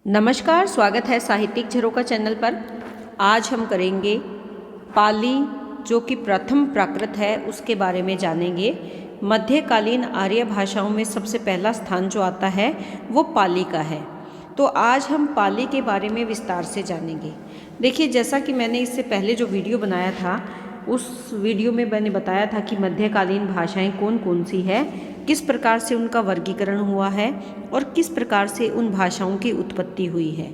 नमस्कार, स्वागत है साहित्यिक झरोखा चैनल पर। आज हम करेंगे पाली जो कि प्रथम प्राकृत है उसके बारे में जानेंगे। मध्यकालीन आर्य भाषाओं में सबसे पहला स्थान जो आता है वो पाली का है। तो आज हम पाली के बारे में विस्तार से जानेंगे। देखिए, जैसा कि मैंने इससे पहले जो वीडियो बनाया था उस वीडियो में मैंने बताया था कि मध्यकालीन भाषाएं कौन कौन सी है, किस प्रकार से उनका वर्गीकरण हुआ है और किस प्रकार से उन भाषाओं की उत्पत्ति हुई है।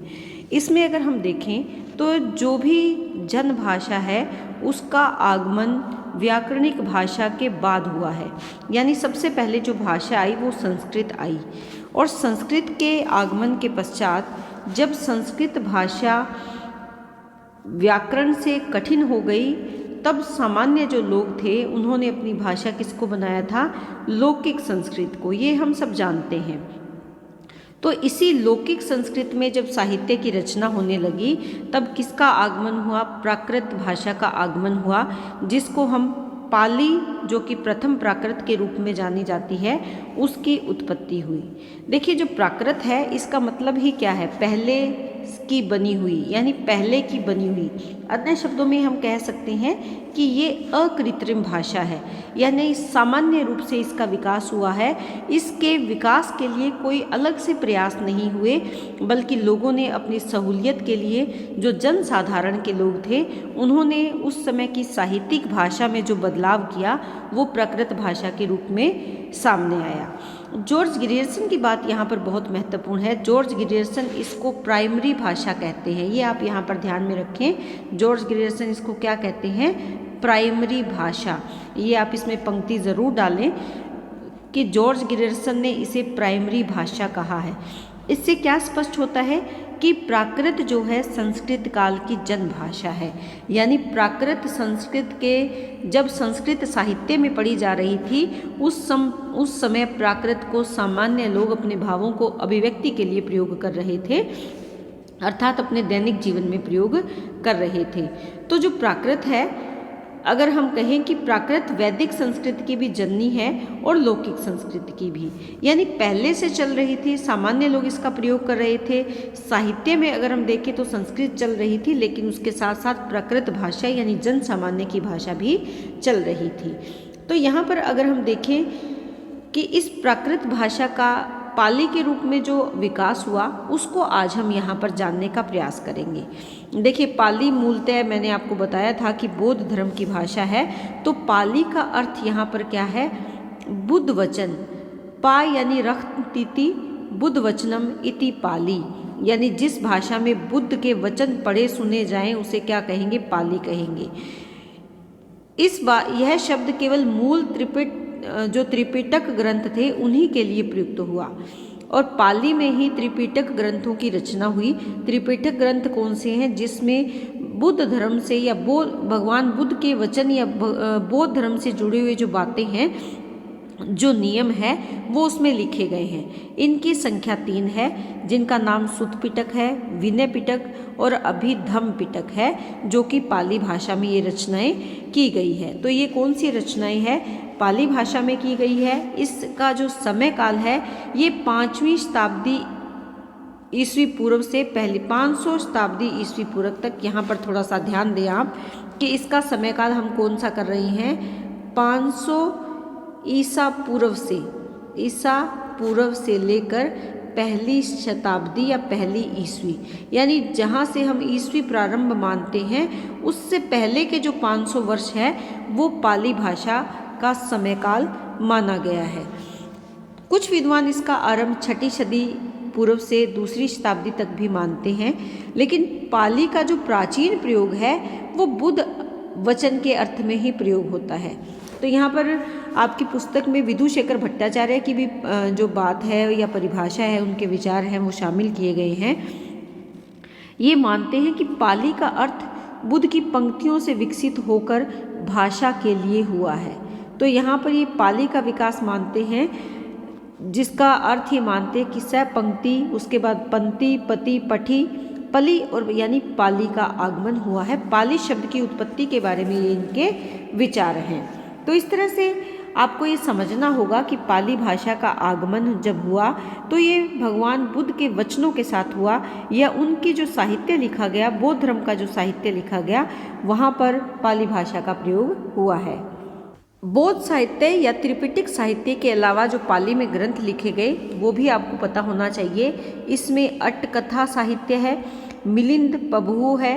इसमें अगर हम देखें तो जो भी जन भाषा है उसका आगमन व्याकरणिक भाषा के बाद हुआ है। यानी सबसे पहले जो भाषा आई वो संस्कृत आई, और संस्कृत के आगमन के पश्चात जब संस्कृत भाषा व्याकरण से कठिन हो गई तब सामान्य जो लोग थे उन्होंने अपनी भाषा किसको बनाया था? लौकिक संस्कृत को। ये हम सब जानते हैं। तो इसी लौकिक संस्कृत में जब साहित्य की रचना होने लगी तब किसका आगमन हुआ? प्राकृत भाषा का आगमन हुआ, जिसको हम पाली जो कि प्रथम प्राकृत के रूप में जानी जाती है उसकी उत्पत्ति हुई। देखिए, जो प्राकृत है इसका मतलब ही क्या है? पहले की बनी हुई, यानी पहले की बनी हुई। अन्य शब्दों में हम कह सकते हैं कि ये अकृत्रिम भाषा है, यानी सामान्य रूप से इसका विकास हुआ है। इसके विकास के लिए कोई अलग से प्रयास नहीं हुए, बल्कि लोगों ने अपनी सहूलियत के लिए, जो जन साधारण के लोग थे, उन्होंने उस समय की साहित्यिक भाषा में जो बदलाव किया वो प्राकृत भाषा के रूप में सामने आया। जॉर्ज गिरियर्सन की बात यहाँ पर बहुत महत्वपूर्ण है। जॉर्ज गिरियर्सन इसको प्राइमरी भाषा कहते हैं। ये आप यहाँ पर ध्यान में रखें। जॉर्ज गिरियर्सन इसको क्या कहते हैं? प्राइमरी भाषा। ये आप इसमें पंक्ति ज़रूर डालें कि जॉर्ज गिरियर्सन ने इसे प्राइमरी भाषा कहा है। इससे क्या स्पष्ट होता है कि प्राकृत जो है संस्कृत काल की जन भाषा है। यानी प्राकृत संस्कृत के, जब संस्कृत साहित्य में पढ़ी जा रही थी उस समय प्राकृत को सामान्य लोग अपने भावों को अभिव्यक्ति के लिए प्रयोग कर रहे थे, अर्थात अपने दैनिक जीवन में प्रयोग कर रहे थे। तो जो प्राकृत है, अगर हम कहें कि प्राकृत वैदिक संस्कृत की भी जननी है और लौकिक संस्कृत की भी, यानी पहले से चल रही थी, सामान्य लोग इसका प्रयोग कर रहे थे। साहित्य में अगर हम देखें तो संस्कृत चल रही थी, लेकिन उसके साथ साथ प्राकृत भाषा यानी जन सामान्य की भाषा भी चल रही थी। तो यहाँ पर अगर हम देखें कि इस प्राकृत भाषा का पाली के रूप में जो विकास हुआ उसको आज हम यहाँ पर जानने का प्रयास करेंगे। देखिए, पाली मूलतः मैंने आपको बताया था कि बौद्ध धर्म की भाषा है। तो पाली का अर्थ यहाँ पर क्या है? बुद्ध वचन। पा यानी रख तिथि, बुद्ध वचनम इति पाली, यानी जिस भाषा में बुद्ध के वचन पढ़े सुने जाएं उसे क्या कहेंगे? पाली कहेंगे। यह शब्द केवल मूल त्रिपिटक ग्रंथ थे उन्हीं के लिए प्रयुक्त हुआ, और पाली में ही त्रिपिटक ग्रंथों की रचना हुई। त्रिपिटक ग्रंथ कौन से हैं? जिसमें बुद्ध धर्म से या भगवान बुद्ध के वचन या बौद्ध धर्म से जुड़े हुए जो बातें हैं, जो नियम है, वो उसमें लिखे गए हैं। इनकी संख्या 3 है, जिनका नाम सुत्त पिटक है, विनय पिटक और अभिधम्म पिटक है, जो कि पाली भाषा में ये रचनाएं की गई है। तो ये कौन सी रचनाएं हैं? पाली भाषा में की गई है। इसका जो समय काल है ये 5वीं शताब्दी ईस्वी पूर्व से पहले 500 शताब्दी ईस्वी पूर्व तक। यहाँ पर थोड़ा सा ध्यान दें आप कि इसका समय काल हम कौन सा कर रहे हैं? 500 ईसा पूर्व से लेकर पहली शताब्दी या पहली ईस्वी, यानी जहाँ से हम ईस्वी प्रारंभ मानते हैं उससे पहले के जो 500 वर्ष है वो पाली भाषा का समय काल माना गया है। कुछ विद्वान इसका आरंभ 6ठी सदी पूर्व से 2री शताब्दी तक भी मानते हैं, लेकिन पाली का जो प्राचीन प्रयोग है वो बुद्ध वचन के अर्थ में ही प्रयोग होता है। तो यहाँ पर आपकी पुस्तक में विधुशेखर भट्टाचार्य की भी जो बात है या परिभाषा है, उनके विचार हैं, वो शामिल किए गए हैं। ये मानते हैं कि पाली का अर्थ बुद्ध की पंक्तियों से विकसित होकर भाषा के लिए हुआ है। तो यहाँ पर ये पाली का विकास मानते हैं, जिसका अर्थ ये मानते हैं कि स पंक्ति, उसके बाद पंक्ति, पति, पठी, पली और यानी पाली का आगमन हुआ है। पाली शब्द की उत्पत्ति के बारे में ये इनके विचार हैं। तो इस तरह से आपको ये समझना होगा कि पाली भाषा का आगमन जब हुआ तो ये भगवान बुद्ध के वचनों के साथ हुआ, या उनकी जो साहित्य लिखा गया, बौद्ध धर्म का जो साहित्य लिखा गया, वहाँ पर पाली भाषा का प्रयोग हुआ है। बौद्ध साहित्य या त्रिपिटक साहित्य के अलावा जो पाली में ग्रंथ लिखे गए वो भी आपको पता होना चाहिए। इसमें अट्टकथा साहित्य है, मिलिंद पभू है,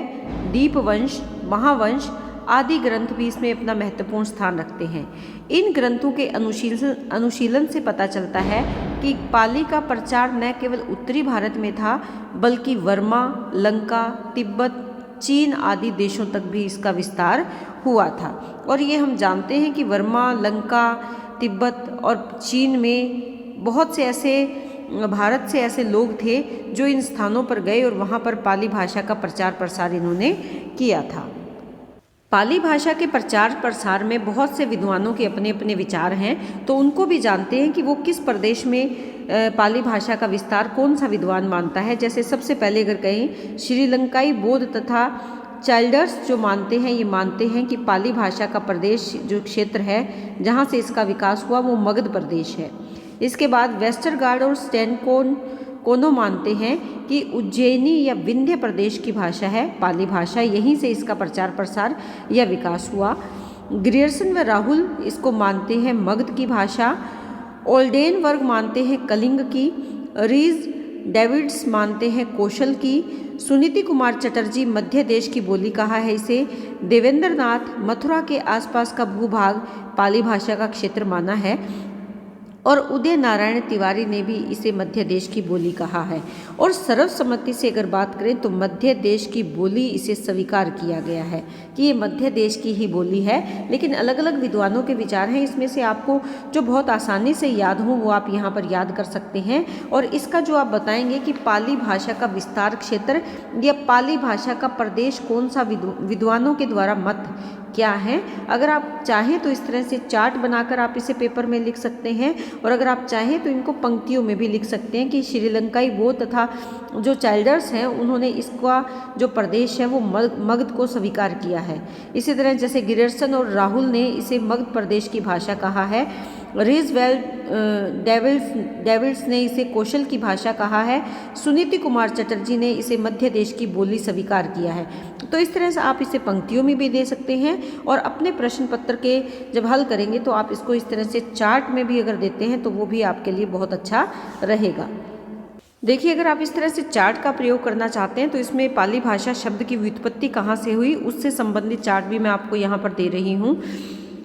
दीपवंश, महावंश आदि ग्रंथ भी इसमें अपना महत्वपूर्ण स्थान रखते हैं। इन ग्रंथों के अनुशीलन से पता चलता है कि पाली का प्रचार न केवल उत्तरी भारत में था बल्कि वर्मा, लंका, तिब्बत, चीन आदि देशों तक भी इसका विस्तार हुआ था। और ये हम जानते हैं कि वर्मा, लंका, तिब्बत और चीन में बहुत से ऐसे भारत से ऐसे लोग थे जो इन स्थानों पर गए और वहाँ पर पाली भाषा का प्रचार प्रसार इन्होंने किया था। पाली भाषा के प्रचार प्रसार में बहुत से विद्वानों के अपने अपने विचार हैं, तो उनको भी जानते हैं कि वो किस प्रदेश में पाली भाषा का विस्तार कौन सा विद्वान मानता है। जैसे सबसे पहले अगर कहें, श्रीलंकाई बौद्ध तथा चाइल्डर्स जो मानते हैं, ये मानते हैं कि पाली भाषा का प्रदेश जो क्षेत्र है जहाँ से इसका विकास हुआ वो मगध प्रदेश है। इसके बाद वेस्टरगार्ड और स्टैनकोनो मानते हैं कि उज्जैनी या विंध्य प्रदेश की भाषा है पाली भाषा, यहीं से इसका प्रचार प्रसार या विकास हुआ। ग्रियर्सन व राहुल इसको मानते हैं मगध की भाषा, ओल्डेन वर्ग मानते हैं कलिंग की, रीज डेविड्स मानते हैं कौशल की, सुनीति कुमार चटर्जी मध्य देश की बोली कहा है इसे, देवेंद्र नाथ मथुरा के आसपास का भूभाग पाली भाषा का क्षेत्र माना है, और उदय नारायण तिवारी ने भी इसे मध्य देश की बोली कहा है। और सर्वसम्मति से अगर बात करें तो मध्य देश की बोली इसे स्वीकार किया गया है कि ये मध्य देश की ही बोली है। लेकिन अलग अलग विद्वानों के विचार हैं, इसमें से आपको जो बहुत आसानी से याद हो वो आप यहाँ पर याद कर सकते हैं। और इसका जो आप बताएंगे कि पाली भाषा का विस्तार क्षेत्र या पाली भाषा का प्रदेश कौन सा, विद्वानों के द्वारा मत क्या है। अगर आप चाहें तो इस तरह से चार्ट बनाकर आप इसे पेपर में लिख सकते हैं, और अगर आप चाहें तो इनको पंक्तियों में भी लिख सकते हैं कि श्रीलंकाई बौद्ध तथा जो चाइल्डर्स हैं उन्होंने इसका जो प्रदेश है वो मगध को स्वीकार किया है। इसी तरह जैसे गिरसन और राहुल ने इसे मगध प्रदेश की भाषा कहा है, रिजवेल डेविल्स ने इसे कौशल की भाषा कहा है, सुनीति कुमार चटर्जी ने इसे मध्य देश की बोली स्वीकार किया है। तो इस तरह से आप इसे पंक्तियों में भी दे सकते हैं, और अपने प्रश्न पत्र के जब हल करेंगे तो आप इसको इस तरह से चार्ट में भी अगर देते हैं तो वो भी आपके लिए बहुत अच्छा रहेगा। देखिए, अगर आप इस तरह से चार्ट का प्रयोग करना चाहते हैं तो इसमें पाली भाषा शब्द की व्युत्पत्ति कहाँ से हुई उससे संबंधित चार्ट भी मैं आपको यहाँ पर दे रही हूँ।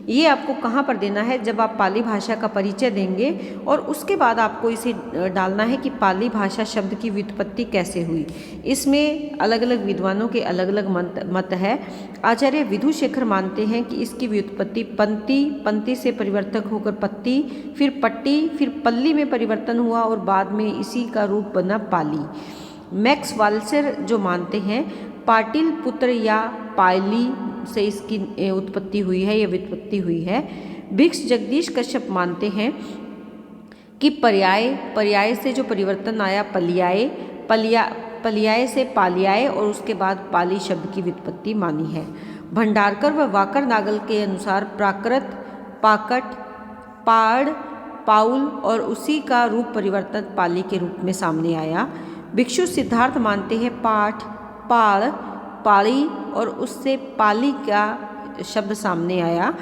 ये आपको कहाँ पर देना है, जब आप पाली भाषा का परिचय देंगे और उसके बाद आपको इसे डालना है कि पाली भाषा शब्द की व्युत्पत्ति कैसे हुई। इसमें अलग अलग विद्वानों के अलग अलग मत है। आचार्य विधुशेखर मानते हैं कि इसकी व्युत्पत्ति पंक्ति से परिवर्तक होकर पत्ती, फिर पट्टी, फिर पल्ली में परिवर्तन हुआ और बाद में इसी का रूप बना पाली। मैक्स वाल्सर जो मानते हैं पाटिल पुत्र या पायली से इसकी उत्पत्ति हुई है या व्युत्पत्ति हुई है। भिक्ष जगदीश कश्यप मानते हैं कि पर्याय से जो परिवर्तन आया पलियाए से पालियाए और उसके बाद पाली शब्द की व्युत्पत्ति मानी है। भंडारकर व वाकर नागल के अनुसार प्राकृत, पाकट, पाड़, पाउल और उसी का रूप परिवर्तन पाली के रूप में सामने आया। भिक्षु सिद्धार्थ मानते हैं पाठ, पाड़, पाली और उससे पाली का शब्द सामने आया।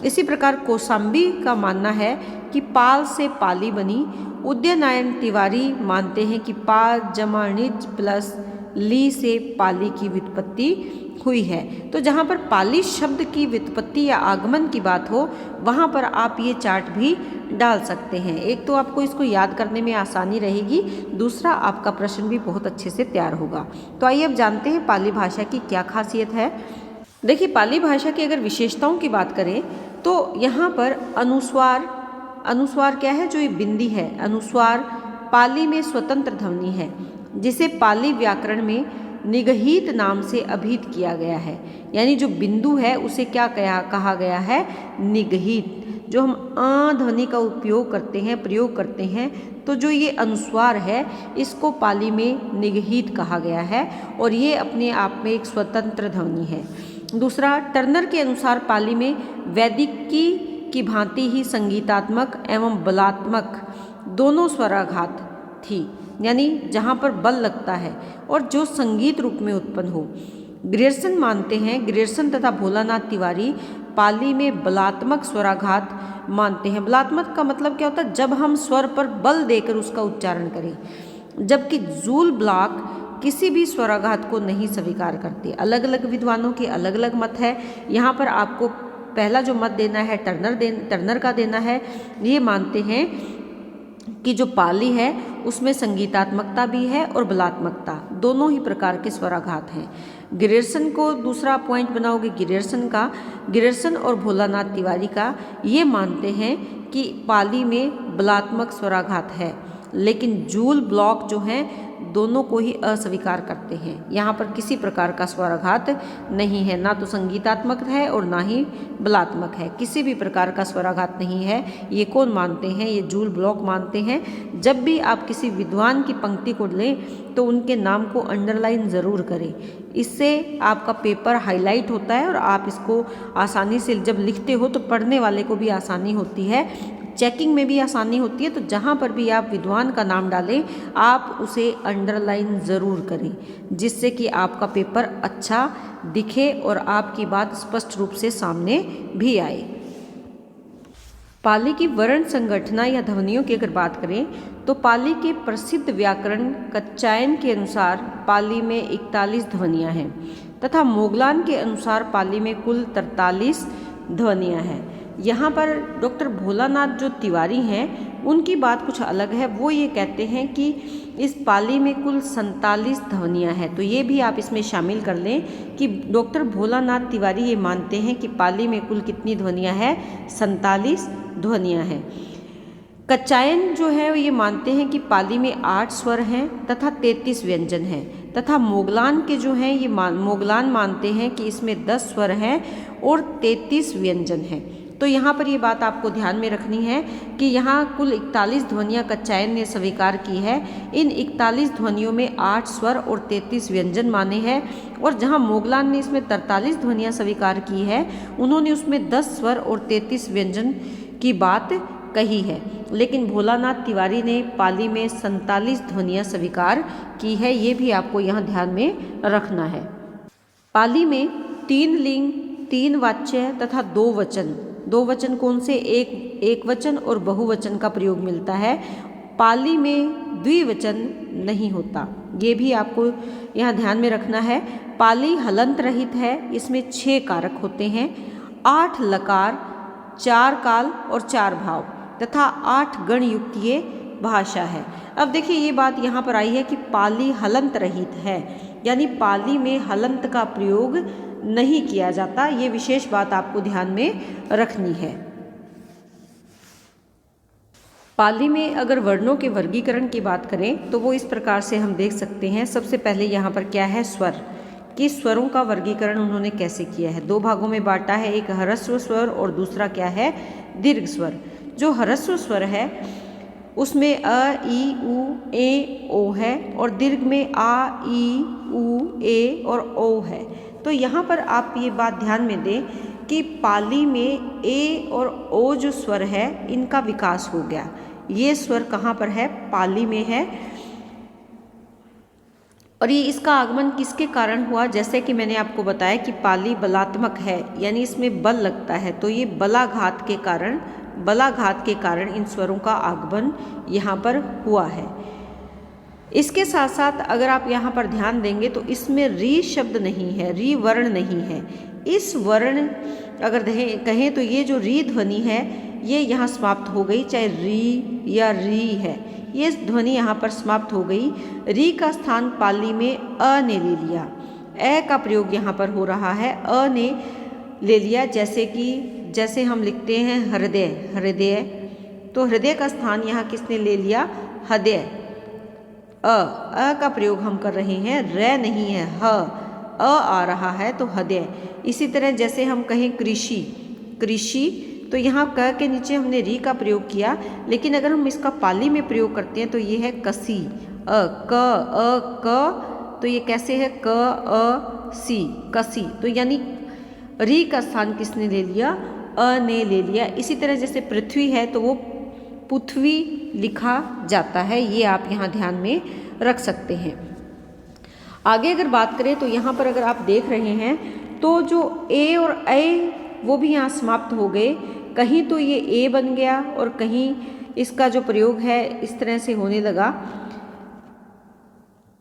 इसी प्रकार कौसाम्बी का मानना है कि पाल से पाली बनी। उदय नारायण तिवारी मानते हैं कि पा जमा निज प्लस ली से पाली की व्युत्पत्ति हुई है। तो जहाँ पर पाली शब्द की व्युत्पत्ति या आगमन की बात हो वहाँ पर आप ये चार्ट भी डाल सकते हैं। एक तो आपको इसको याद करने में आसानी रहेगी, दूसरा आपका प्रश्न भी बहुत अच्छे से तैयार होगा। तो आइए अब जानते हैं पाली भाषा की क्या खासियत है। देखिए, पाली भाषा की अगर विशेषताओं की बात करें तो यहाँ पर अनुस्वार क्या है, जो ये बिंदी है, अनुस्वार पाली में स्वतंत्र ध्वनि है जिसे पाली व्याकरण में निगहित नाम से अभिहित किया गया है। यानी जो बिंदु है उसे क्या कहा गया है, निगहित। जो हम आ ध्वनि का प्रयोग करते हैं तो जो ये अनुस्वार है इसको पाली में निगहित कहा गया है और ये अपने आप में एक स्वतंत्र ध्वनि है। दूसरा, टर्नर के अनुसार पाली में वैदिक की की भांति ही संगीतात्मक एवं बलात्मक दोनों स्वराघात थी, यानी जहाँ पर बल लगता है और जो संगीत रूप में उत्पन्न हो। ग्रियर्सन मानते हैं, ग्रियर्सन तथा भोलानाथ तिवारी पाली में बलात्मक स्वराघात मानते हैं। बलात्मक का मतलब क्या होता है? जब हम स्वर पर बल देकर उसका उच्चारण करें, जबकि जूल ब्लॉक किसी भी स्वराघात को नहीं स्वीकार करते। अलग अलग विद्वानों के अलग अलग मत है। यहाँ पर आपको पहला जो मत देना है टर्नर का देना है। ये मानते हैं कि जो पाली है उसमें संगीतात्मकता भी है और बलात्मकता, दोनों ही प्रकार के स्वराघात हैं। ग्रियर्सन को दूसरा पॉइंट बनाओगे ग्रियर्सन का, ग्रियर्सन और भोलानाथ तिवारी का ये मानते हैं कि पाली में बलात्मक स्वराघात है, लेकिन जूल ब्लॉक जो हैं दोनों को ही अस्वीकार करते हैं। यहाँ पर किसी प्रकार का स्वराघात नहीं है, ना तो संगीतात्मक है और ना ही बलात्मक है, किसी भी प्रकार का स्वराघात नहीं है। ये कौन मानते हैं? ये जूल ब्लॉक मानते हैं। जब भी आप किसी विद्वान की पंक्ति को लें तो उनके नाम को अंडरलाइन ज़रूर करें, इससे आपका पेपर हाईलाइट होता है और आप इसको आसानी से जब लिखते हो तो पढ़ने वाले को भी आसानी होती है, चेकिंग में भी आसानी होती है। तो जहाँ पर भी आप विद्वान का नाम डालें आप उसे अंडरलाइन ज़रूर करें, जिससे कि आपका पेपर अच्छा दिखे और आपकी बात स्पष्ट रूप से सामने भी आए। पाली की वर्ण संगठना या ध्वनियों की अगर बात करें तो पाली के प्रसिद्ध व्याकरण कच्चायन के अनुसार पाली में 41 ध्वनियाँ हैं तथा मोगलान के अनुसार पाली में कुल 43 ध्वनियाँ हैं। यहाँ पर डॉक्टर भोलानाथ जो तिवारी हैं उनकी बात कुछ अलग है। वो ये कहते हैं कि इस पाली में कुल 47 ध्वनियाँ हैं। तो ये भी आप इसमें शामिल कर लें कि डॉक्टर भोलानाथ तिवारी ये मानते हैं कि पाली में कुल कितनी ध्वनियाँ हैं? 47 ध्वनियाँ हैं। कच्चायन जो है ये मानते हैं कि पाली में 8 स्वर हैं तथा 33 व्यंजन हैं, तथा मोगलान के जो हैं ये मोगलान मानते हैं कि इसमें 10 स्वर हैं और 33 व्यंजन हैं। तो यहाँ पर ये बात आपको ध्यान में रखनी है कि यहाँ कुल 41 ध्वनियाँ कच्चायन ने स्वीकार की है। इन 41 ध्वनियों में 8 स्वर और 33 व्यंजन माने हैं, और जहाँ मोगलान ने इसमें 43 ध्वनियाँ स्वीकार की है उन्होंने उसमें 10 स्वर और 33 व्यंजन की बात कही है। लेकिन भोलानाथ तिवारी ने पाली में 47 ध्वनियाँ स्वीकार की है। ये भी आपको यहाँ ध्यान में रखना है। पाली में 3 लिंग, 3 वाच्य तथा 2 वचन, 2 वचन कौन से? एक वचन और बहुवचन का प्रयोग मिलता है। पाली में द्विवचन नहीं होता, ये भी आपको यहाँ ध्यान में रखना है। पाली हलंत रहित है, इसमें 6 कारक होते हैं, 8 लकार, 4 काल और 4 भाव तथा 8 गण युक्त ये भाषा है। अब देखिए ये बात यहाँ पर आई है कि पाली हलंत रहित है, यानी पाली में हलंत का प्रयोग नहीं किया जाता। ये विशेष बात आपको ध्यान में रखनी है। पाली में अगर वर्णों के वर्गीकरण की बात करें तो वो इस प्रकार से हम देख सकते हैं। सबसे पहले यहाँ पर क्या है? स्वर, कि स्वरों का वर्गीकरण उन्होंने कैसे किया है। 2 भागों में बांटा है, एक ह्रस्व स्वर और दूसरा क्या है? दीर्घ स्वर। जो ह्रस्व स्वर है उसमें अ, ई, उ, ए, ओ है, और दीर्घ में आ, ई, उ, ए और ओ है। तो यहाँ पर आप ये बात ध्यान में दें कि पाली में ए और ओ जो स्वर है इनका विकास हो गया। ये स्वर कहाँ पर है? पाली में है। और ये इसका आगमन किसके कारण हुआ? जैसे कि मैंने आपको बताया कि पाली बलात्मक है, यानी इसमें बल लगता है, तो ये बलाघात के कारण इन स्वरों का आगमन यहाँ पर हुआ है। इसके साथ साथ अगर आप यहाँ पर ध्यान देंगे तो इसमें री शब्द नहीं है, री वर्ण नहीं है। इस वर्ण अगर कहें तो ये जो री ध्वनि है ये यहाँ समाप्त हो गई, चाहे री या री है, ये ध्वनि यहाँ पर समाप्त हो गई। री का स्थान पाली में अ ने ले लिया, ए का प्रयोग यहाँ पर हो रहा है, अ ने ले लिया। जैसे हम लिखते हैं हृदय, तो हृदय का स्थान यहाँ किसने ले लिया? हृदय। अ का प्रयोग हम कर रहे हैं, रे नहीं है, ह, अ आ रहा है तो हृदय। इसी तरह जैसे हम कहें कृषि, तो यहाँ क के नीचे हमने री का प्रयोग किया, लेकिन अगर हम इसका पाली में प्रयोग करते हैं तो ये है कसी, क, तो ये कैसे है? क, अ, सी, कसी। तो यानी री का स्थान किसने ले लिया? अ ने ले लिया। इसी तरह जैसे पृथ्वी है तो वो पृथ्वी लिखा जाता है, ये आप यहाँ ध्यान में रख सकते हैं। आगे अगर बात करें तो यहाँ पर अगर आप देख रहे हैं तो जो ए और ऐ वो भी यहाँ समाप्त हो गए। कहीं तो ये ए बन गया और कहीं इसका जो प्रयोग है इस तरह से होने लगा,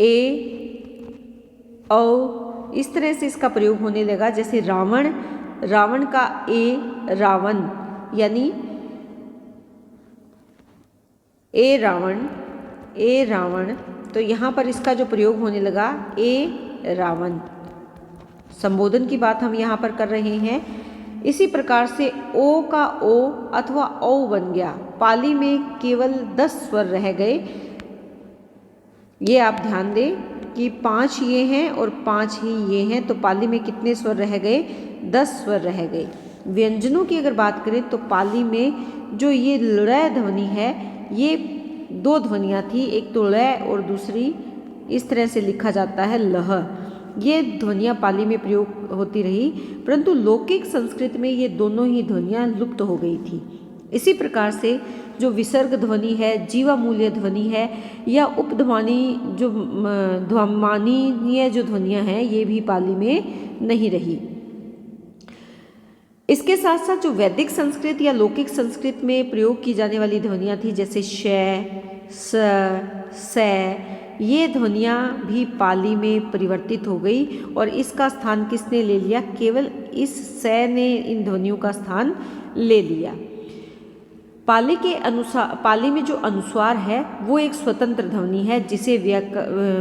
ए औ, इस तरह से इसका प्रयोग होने लगा। जैसे रावण, रावण का ए रावण, यानी ए रावण, ए रावण, तो यहाँ पर इसका जो प्रयोग होने लगा ए रावण। संबोधन की बात हम यहाँ पर कर रहे हैं। इसी प्रकार से ओ का ओ अथवा औ बन गया। पाली में केवल 10 स्वर रह गए। ये आप ध्यान दें कि 5 ये हैं और 5 ही ये हैं, तो पाली में कितने स्वर रह गए? 10 स्वर रह गए। व्यंजनों की अगर बात करें तो पाली में जो ये लृ ध्वनि है, ये 2 ध्वनियाँ थी, एक तो लृ और दूसरी इस तरह से लिखा जाता है लह। ये ध्वनियाँ पाली में प्रयोग होती रही, परंतु लौकिक संस्कृत में ये दोनों ही ध्वनियाँ लुप्त हो गई थी। इसी प्रकार से जो विसर्ग ध्वनि है, जीवामूल्य ध्वनि है, या उपध्वनि जो ध्वमानीय जो ध्वनियाँ हैं, ये भी पाली में नहीं रही। इसके साथ साथ जो वैदिक संस्कृत या लौकिक संस्कृत में प्रयोग की जाने वाली ध्वनियाँ थी, जैसे श, स, से, ये ध्वनियाँ भी पाली में परिवर्तित हो गई और इसका स्थान किसने ले लिया? केवल इस से ने इन ध्वनियों का स्थान ले लिया। पाली के अनुसार, पाली में जो अनुस्वार है वो एक स्वतंत्र ध्वनि है, जिसे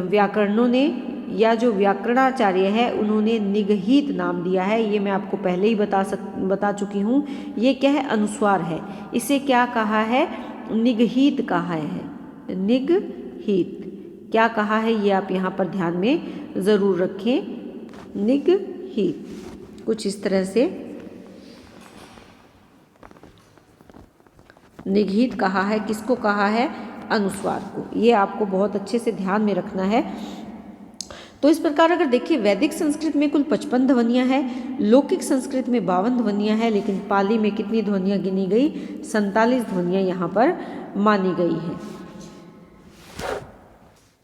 व्याकरणों ने या जो व्याकरणाचार्य है उन्होंने निगहित नाम दिया है। ये मैं आपको पहले ही बता चुकी हूँ। ये क्या है? अनुस्वार है। इसे क्या कहा है? निगहित कहा है। निगहित क्या कहा है, ये आप यहाँ पर ध्यान में ज़रूर रखें। निगहित कुछ इस तरह से निगहित कहा है। किसको कहा है? अनुस्वार को। ये आपको बहुत अच्छे से ध्यान में रखना है। तो इस प्रकार अगर देखिए, वैदिक संस्कृत में कुल 55 ध्वनियाँ हैं, लौकिक संस्कृत में 52 ध्वनियाँ हैं, लेकिन पाली में कितनी ध्वनियाँ गिनी गई? 47 ध्वनियाँ यहाँ पर मानी गई हैं।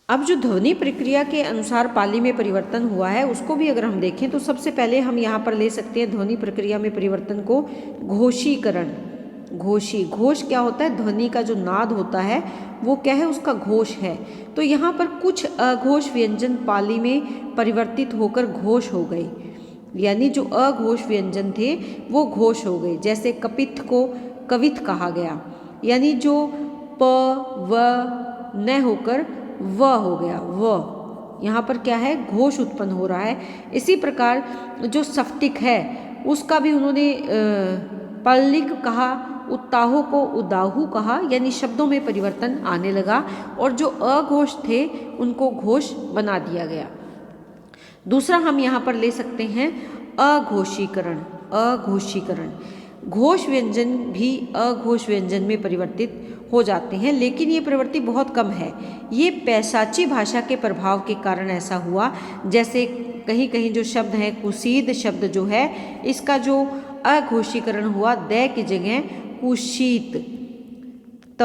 अब जो ध्वनि प्रक्रिया के अनुसार पाली में परिवर्तन हुआ है उसको भी अगर हम देखें तो सबसे पहले हम यहाँ पर ले सकते हैं ध्वनि प्रक्रिया में परिवर्तन को घोषीकरण। घोषी, घोष क्या होता है? ध्वनि का जो नाद होता है वो क्या है? उसका घोष है। तो यहाँ पर कुछ अघोष व्यंजन पाली में परिवर्तित होकर घोष हो गए, यानी जो अघोष व्यंजन थे वो घोष हो गए। जैसे कपित को कवित कहा गया, यानी जो प व न होकर व हो गया। व यहाँ पर क्या है? घोष उत्पन्न हो रहा है। इसी प्रकार जो सफ्टिक है उसका भी उन्होंने पल्लिक कहा, उत्ताहो को उदाहु कहा, यानी शब्दों में परिवर्तन आने लगा और जो अघोष थे उनको घोष बना दिया गया। दूसरा हम यहाँ पर ले सकते हैं अघोषीकरण। अघोषीकरण, घोष व्यंजन भी अघोष व्यंजन में परिवर्तित हो जाते हैं, लेकिन ये प्रवृत्ति बहुत कम है। ये पैशाची भाषा के प्रभाव के कारण ऐसा हुआ। जैसे कहीं कहीं जो शब्द है, कुसीद शब्द जो है, इसका जो अघोषीकरण हुआ, द की जगह कुशीत त,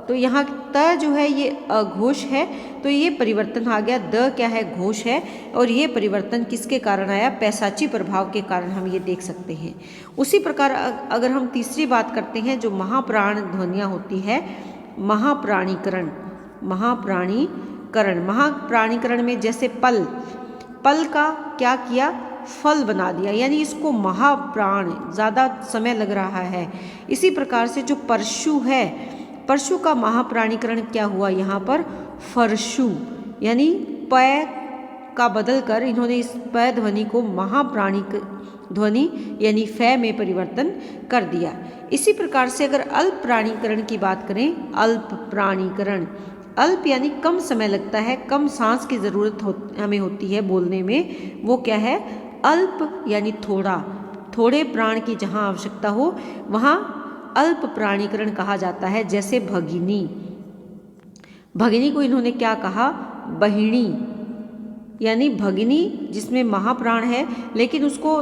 तो यहाँ त जो है ये अघोष है, तो ये परिवर्तन आ गया। द क्या है? घोष है। और ये परिवर्तन किसके कारण आया? पैशाची प्रभाव के कारण हम ये देख सकते हैं। उसी प्रकार अगर हम तीसरी बात करते हैं, जो महाप्राण ध्वनियाँ होती है, महाप्राणीकरण। महाप्राणीकरण, महाप्राणीकरण में जैसे पल, पल का क्या किया? फल बना दिया, यानी इसको महाप्राण, ज़्यादा समय लग रहा है। इसी प्रकार से जो परशु है, परशु का महाप्राणीकरण क्या हुआ? यहाँ पर फरशु, यानी प का बदल कर इन्होंने इस प ध्वनि को महाप्राणिक ध्वनि यानी फै में परिवर्तन कर दिया। इसी प्रकार से अगर अल्प प्राणीकरण की बात करें, अल्प प्राणीकरण, अल्प यानी कम समय लगता है, कम सांस की ज़रूरत हमें होती है बोलने में, वो क्या है? अल्प यानी थोड़ा, थोड़े प्राण की जहाँ आवश्यकता हो वहाँ अल्प प्राणीकरण कहा जाता है। जैसे भगिनी, भगिनी को इन्होंने क्या कहा? बहिणी, यानी भगिनी जिसमें महाप्राण है लेकिन उसको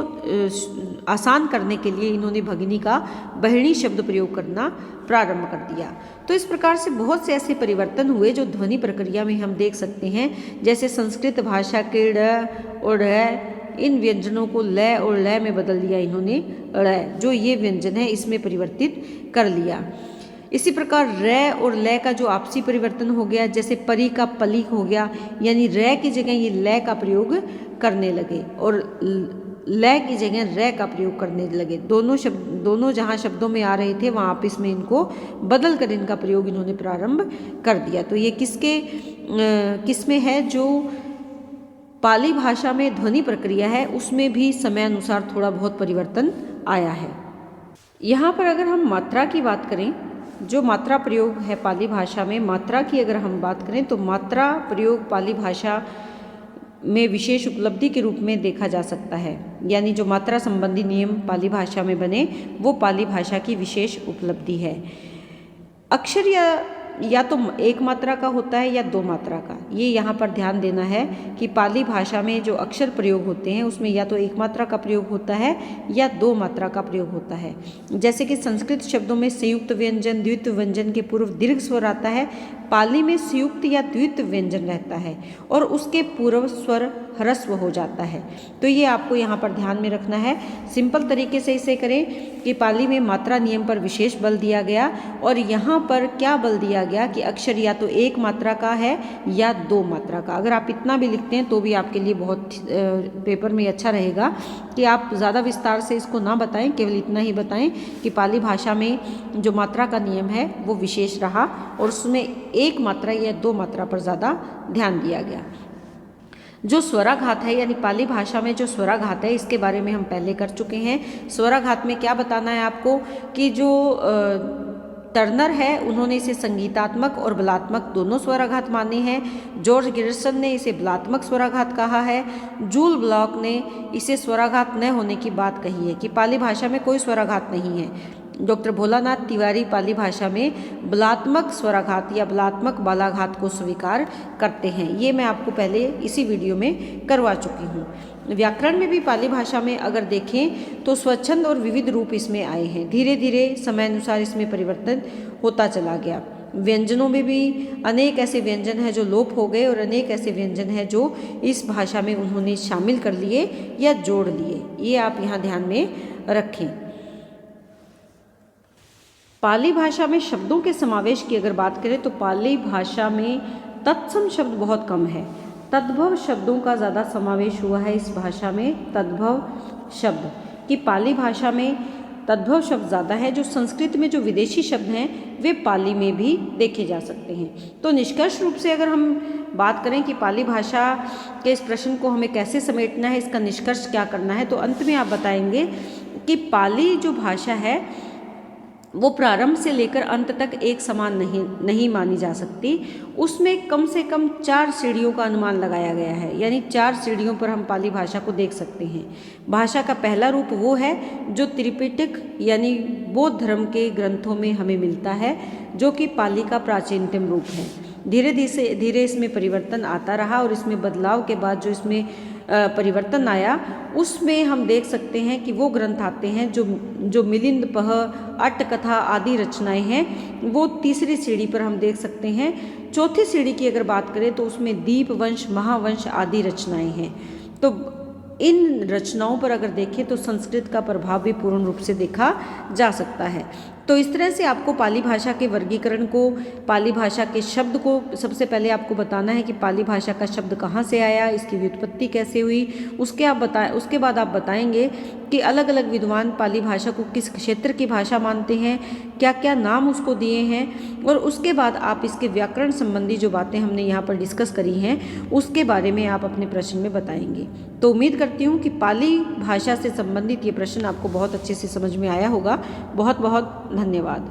आसान करने के लिए इन्होंने भगिनी का बहिणी शब्द प्रयोग करना प्रारंभ कर दिया। तो इस प्रकार से बहुत से ऐसे परिवर्तन हुए जो ध्वनि प्रक्रिया में हम देख सकते हैं। जैसे संस्कृत भाषा के ड़ और ढ़, इन व्यंजनों को ल और ल में बदल दिया इन्होंने ड़, जो ये व्यंजन है इसमें परिवर्तित कर लिया। इसी प्रकार र और ल का जो आपसी परिवर्तन हो गया, जैसे परी का पली हो गया, यानी र की जगह ये ल का प्रयोग करने लगे और ल की जगह र का प्रयोग करने लगे। दोनों जहाँ शब्दों में आ रहे थे वहाँ आपस में इनको बदल कर इनका प्रयोग इन्होंने प्रारंभ कर दिया। तो ये किसमें है, जो पाली भाषा में ध्वनि प्रक्रिया है उसमें भी समय अनुसार थोड़ा बहुत परिवर्तन आया है। यहाँ पर अगर हम मात्रा की बात करें, जो मात्रा प्रयोग है पाली भाषा में, मात्रा की अगर हम बात करें तो मात्रा प्रयोग पाली भाषा में विशेष उपलब्धि के रूप में देखा जा सकता है। यानी जो मात्रा संबंधी नियम पाली भाषा में बने वो पाली भाषा की विशेष उपलब्धि है। अक्षर या तो एक मात्रा का होता है या दो मात्रा का। ये यहाँ पर ध्यान देना है कि पाली भाषा में जो अक्षर प्रयोग होते हैं उसमें या तो एक मात्रा का प्रयोग होता है या दो मात्रा का प्रयोग होता है। जैसे कि संस्कृत शब्दों में संयुक्त व्यंजन द्वित्व व्यंजन के पूर्व दीर्घ स्वर आता है, पाली में संयुक्त या द्वित्व व्यंजन रहता है और उसके पूर्व स्वर ह्रस्व हो जाता है। तो ये आपको यहाँ पर ध्यान में रखना है। सिंपल तरीके से इसे करें कि पाली में मात्रा नियम पर विशेष बल दिया गया और यहाँ पर क्या बल दिया गया कि अक्षर या तो एक मात्रा का है या दो मात्रा का। अगर आप इतना भी लिखते हैं तो भी आपके लिए बहुत पेपर में अच्छा रहेगा कि आप ज़्यादा विस्तार से इसको ना बताएं, केवल इतना ही बताएं कि पाली भाषा में जो मात्रा का नियम है वो विशेष रहा और उसमें एक मात्रा या दो मात्रा पर ज़्यादा ध्यान दिया गया। जो स्वराघात है, यानी पाली भाषा में जो स्वराघात है इसके बारे में हम पहले कर चुके हैं। स्वराघात में क्या बताना है आपको कि जो टर्नर है उन्होंने इसे संगीतात्मक और बलात्मक दोनों स्वराघात माने हैं। जॉर्ज गिरिसन ने इसे बलात्मक स्वराघात कहा है। जूल ब्लॉक ने इसे स्वराघात न होने की बात कही है कि पाली भाषा में कोई स्वराघात नहीं है। डॉक्टर भोलानाथ तिवारी पाली भाषा में बलात्मक स्वराघात या बलात्मक बालाघात को स्वीकार करते हैं। ये मैं आपको पहले इसी वीडियो में करवा चुकी हूँ। व्याकरण में भी पाली भाषा में अगर देखें तो स्वच्छंद और विविध रूप इसमें आए हैं। धीरे धीरे समय अनुसार इसमें परिवर्तन होता चला गया। व्यंजनों में भी अनेक ऐसे व्यंजन हैं जो लोप हो गए और अनेक ऐसे व्यंजन हैं जो इस भाषा में उन्होंने शामिल कर लिए या जोड़ लिए। ये आप यहाँ ध्यान में रखें। पाली भाषा में शब्दों के समावेश की अगर बात करें तो पाली भाषा में तत्सम शब्द बहुत कम है। तद्भव शब्दों का ज़्यादा समावेश हुआ है इस भाषा में। तद्भव शब्द कि पाली भाषा में तद्भव शब्द ज़्यादा है। जो संस्कृत में जो विदेशी शब्द हैं वे पाली में भी देखे जा सकते हैं। तो निष्कर्ष रूप से अगर हम बात करें कि पाली भाषा के इस प्रश्न को हमें कैसे समेटना है, इसका निष्कर्ष क्या करना है, तो अंत में आप बताएंगे कि पाली जो भाषा है वो प्रारंभ से लेकर अंत तक एक समान नहीं मानी जा सकती। उसमें कम से कम 4 सीढ़ियों का अनुमान लगाया गया है। यानी 4 सीढ़ियों पर हम पाली भाषा को देख सकते हैं। भाषा का पहला रूप वो है जो त्रिपिटक यानी बौद्ध धर्म के ग्रंथों में हमें मिलता है, जो कि पाली का प्राचीनतम रूप है। धीरे धीरे इसमें परिवर्तन आता रहा और इसमें बदलाव के बाद जो इसमें परिवर्तन आया उसमें हम देख सकते हैं कि वो ग्रंथ आते हैं जो मिलिंद पह अट्टकथा आदि रचनाएं हैं, वो तीसरी सीढ़ी पर हम देख सकते हैं। चौथी सीढ़ी की अगर बात करें तो उसमें दीपवंश महावंश आदि रचनाएं हैं। तो इन रचनाओं पर अगर देखें तो संस्कृत का प्रभाव भी पूर्ण रूप से देखा जा सकता है। तो इस तरह से आपको पाली भाषा के वर्गीकरण को, पाली भाषा के शब्द को सबसे पहले आपको बताना है कि पाली भाषा का शब्द कहाँ से आया, इसकी व्युत्पत्ति कैसे हुई। उसके बाद आप बताएंगे कि अलग अलग विद्वान पाली भाषा को किस क्षेत्र की भाषा मानते हैं, क्या क्या नाम उसको दिए हैं, और उसके बाद आप इसके व्याकरण संबंधी जो बातें हमने यहाँ पर डिस्कस करी हैं उसके बारे में आप अपने प्रश्न में बताएंगे। तो उम्मीद करती हूँ कि पाली भाषा से संबंधित ये प्रश्न आपको बहुत अच्छे से समझ में आया होगा। बहुत बहुत धन्यवाद।